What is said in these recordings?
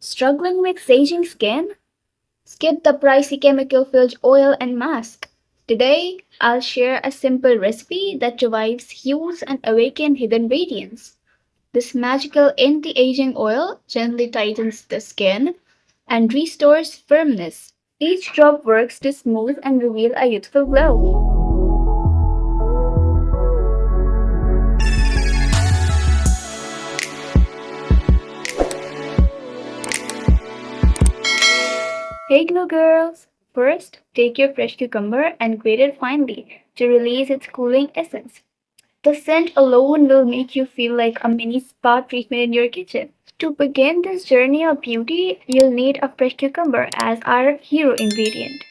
Struggling with sagging skin? Skip the pricey chemical-filled oil and mask. Today, I'll share a simple recipe that revives hues and awakens hidden radiance. This magical anti-aging oil gently tightens the skin and restores firmness. Each drop works to smooth and reveal a youthful glow. Hey Glow Girls! First, take your fresh cucumber and grate it finely to release its cooling essence. The scent alone will make you feel like a mini spa treatment in your kitchen. To begin this journey of beauty, you'll need a fresh cucumber as our hero ingredient.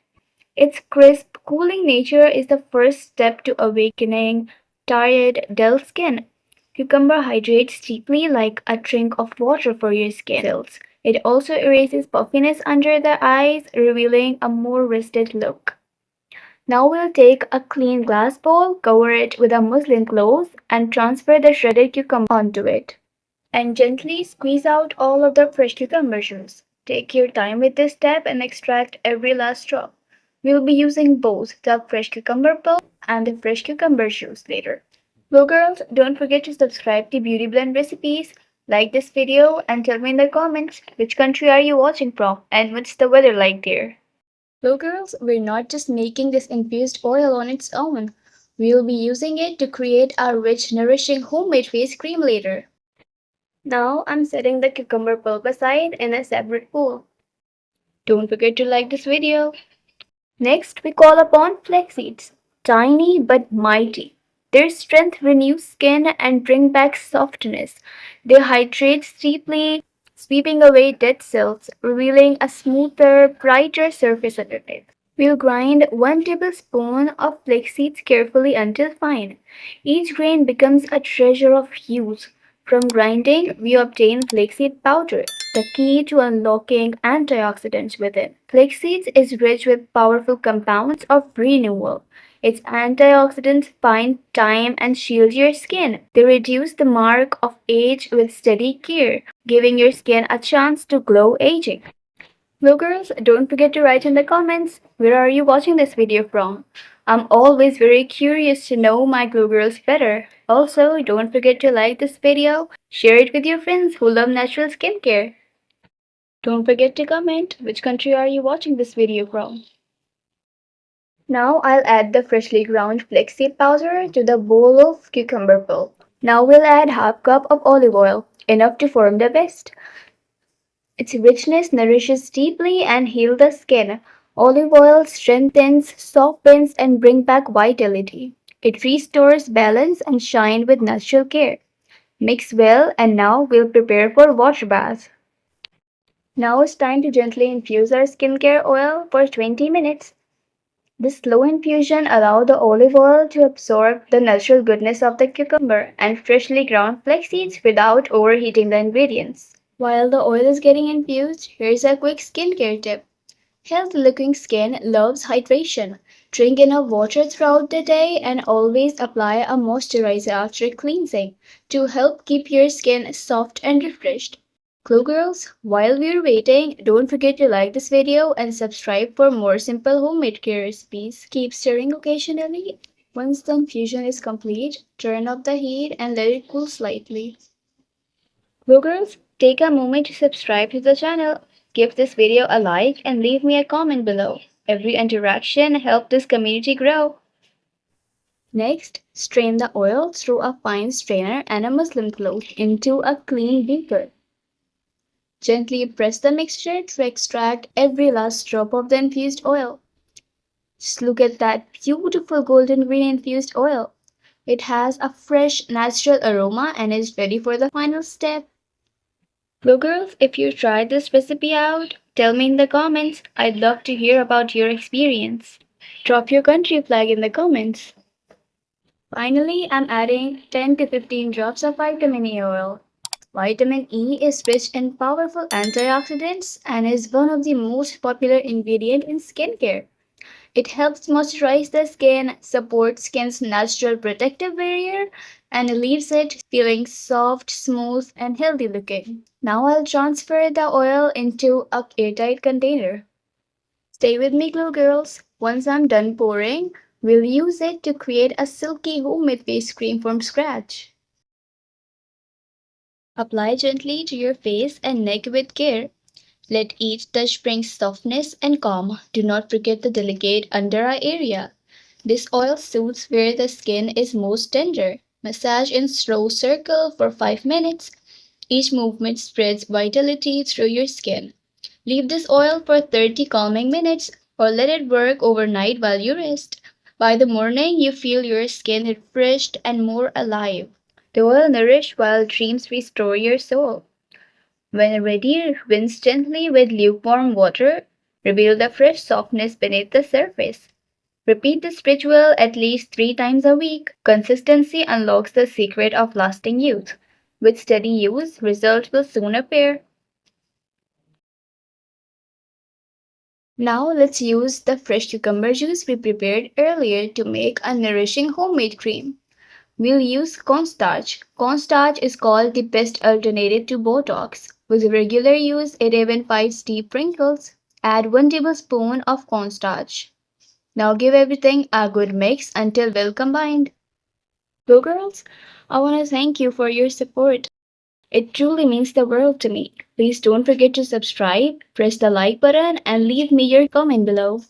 Its crisp, cooling nature is the first step to awakening tired, dull skin. Cucumber hydrates deeply like a drink of water for your skin cells. It also erases puffiness under the eyes, revealing a more rested look. Now we'll take a clean glass bowl, cover it with a muslin cloth, and transfer the shredded cucumber onto it. And gently squeeze out all of the fresh cucumber juice. Take your time with this step and extract every last drop. We'll be using both the fresh cucumber pulp and the fresh cucumber juice later. Well, girls, don't forget to subscribe to Beauty Blend Recipes, like this video, and tell me in the comments which country are you watching from and what's the weather like there. Well, girls, we're not just making this infused oil on its own. We'll be using it to create our rich, nourishing homemade face cream later. Now I'm setting the cucumber pulp aside in a separate bowl. Don't forget to like this video. Next, we call upon flax seeds. Tiny but mighty. Their strength renews skin and bring back softness. They hydrate deeply, sweeping away dead cells, revealing a smoother, brighter surface underneath. We'll grind 1 tablespoon of flax seeds carefully until fine. Each grain becomes a treasure of hues. From grinding, we obtain flaxseed powder, the key to unlocking antioxidants within. Flaxseed is rich with powerful compounds of renewal. Its antioxidants bind time and shield your skin. They reduce the mark of age with steady care, giving your skin a chance to glow aging. Well, girls, don't forget to write in the comments where are you watching this video from. I'm always very curious to know my Glow Girls better. Also, don't forget to like this video, share it with your friends who love natural skincare. Don't forget to comment which country are you watching this video from. Now I'll add the freshly ground flaxseed powder to the bowl of cucumber pulp. Now we'll add half cup of olive oil, enough to form the paste. Its richness nourishes deeply and heals the skin. Olive oil strengthens, softens, and brings back vitality. It restores balance and shine with natural care. Mix well, and now we'll prepare for wash bath. Now it's time to gently infuse our skincare oil for 20 minutes. This slow infusion allows the olive oil to absorb the natural goodness of the cucumber and freshly ground flax seeds without overheating the ingredients. While the oil is getting infused, here's a quick skincare tip. Healthy looking skin loves hydration. Drink enough water throughout the day and always apply a moisturizer after cleansing to help keep your skin soft and refreshed. Glow Girls, while we're waiting, don't forget to like this video and subscribe for more simple homemade care recipes. Keep stirring occasionally. Once the infusion is complete, turn up the heat and let it cool slightly. Glow Girls, take a moment to subscribe to the channel. Give this video a like and leave me a comment below. Every interaction helps this community grow. Next, strain the oil through a fine strainer and a muslin cloth into a clean beaker. Gently press the mixture to extract every last drop of the infused oil. Just look at that beautiful golden green infused oil. It has a fresh, natural aroma and is ready for the final step. Well, girls, if you tried this recipe out, tell me in the comments. I'd love to hear about your experience. Drop your country flag in the comments. Finally, I'm adding 10 to 15 drops of vitamin E oil. Vitamin E is rich in powerful antioxidants and is one of the most popular ingredients in skincare. It helps moisturize the skin, supports skin's natural protective barrier, and leaves it feeling soft, smooth, and healthy looking. Now I'll transfer the oil into a airtight container. Stay with me, glue girls. Once I'm done pouring, we'll use it to create a silky homemade face cream from scratch. Apply gently to your face and neck with care. Let each touch bring softness and calm. Do not forget the delicate under eye area. This oil soothes where the skin is most tender. Massage in slow circle for 5 minutes. Each movement spreads vitality through your skin. Leave this oil for 30 calming minutes or let it work overnight while you rest. By the morning, you feel your skin refreshed and more alive. The oil nourish while dreams restore your soul. When ready, rinse gently with lukewarm water. Reveal the fresh softness beneath the surface. Repeat this ritual at least 3 times a week. Consistency unlocks the secret of lasting youth. With steady use, results will soon appear. Now let's use the fresh cucumber juice we prepared earlier to make a nourishing homemade cream. We'll use cornstarch. Cornstarch is called the best alternative to Botox. With regular use, it even fights deep wrinkles. Add 1 tablespoon of cornstarch. Now give everything a good mix until well combined. So girls, I want to thank you for your support. It truly means the world to me. Please don't forget to subscribe, press the like button, and leave me your comment below.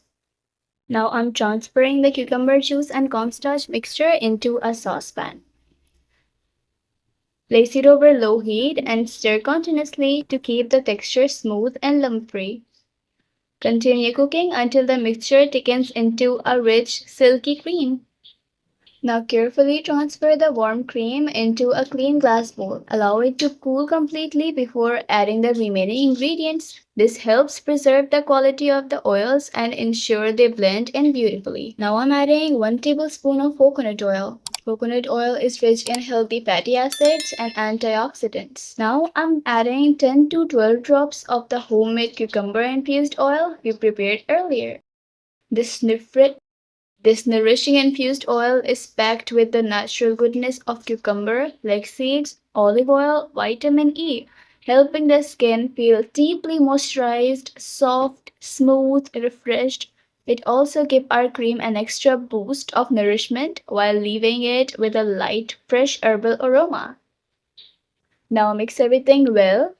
Now I'm transferring the cucumber juice and cornstarch mixture into a saucepan. Place it over low heat and stir continuously to keep the texture smooth and lump-free. Continue cooking until the mixture thickens into a rich, silky cream. Now carefully transfer the warm cream into a clean glass bowl. Allow it to cool completely before adding the remaining ingredients. This helps preserve the quality of the oils and ensure they blend in beautifully. Now I'm adding 1 tablespoon of coconut oil. Coconut oil is rich in healthy fatty acids and antioxidants. Now I'm adding 10 to 12 drops of the homemade cucumber infused oil we prepared earlier. This this nourishing infused oil is packed with the natural goodness of cucumber, flaxseeds, olive oil, vitamin E, helping the skin feel deeply moisturized, soft, smooth, refreshed. It also gives our cream an extra boost of nourishment while leaving it with a light, fresh herbal aroma. Now mix everything well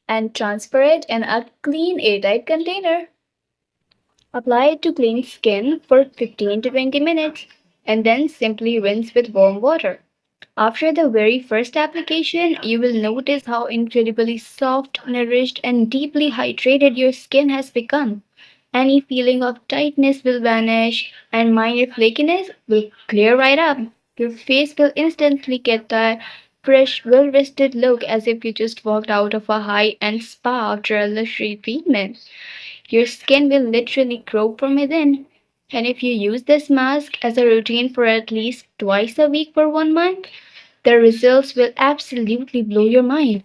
and transfer it in a clean airtight container. Apply it to clean skin for 15 to 20 minutes and then simply rinse with warm water. After the very first application, you will notice how incredibly soft, nourished, and deeply hydrated your skin has become. Any feeling of tightness will vanish and minor flakiness will clear right up. Your face will instantly get that fresh, well rested look as if you just walked out of a high end spa after a luxury treatment. Your skin will literally grow from within. And if you use this mask as a routine for at least twice a week for 1 month, the results will absolutely blow your mind.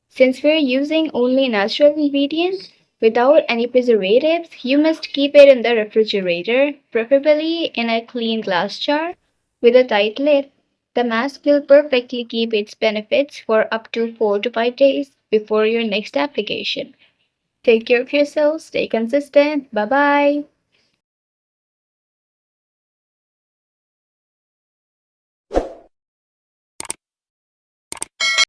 Since we're using only natural ingredients without any preservatives, you must keep it in the refrigerator, preferably in a clean glass jar with a tight lid. The mask will perfectly keep its benefits for up to 4 to 5 days before your next application. Take care of yourself, stay consistent. Bye bye.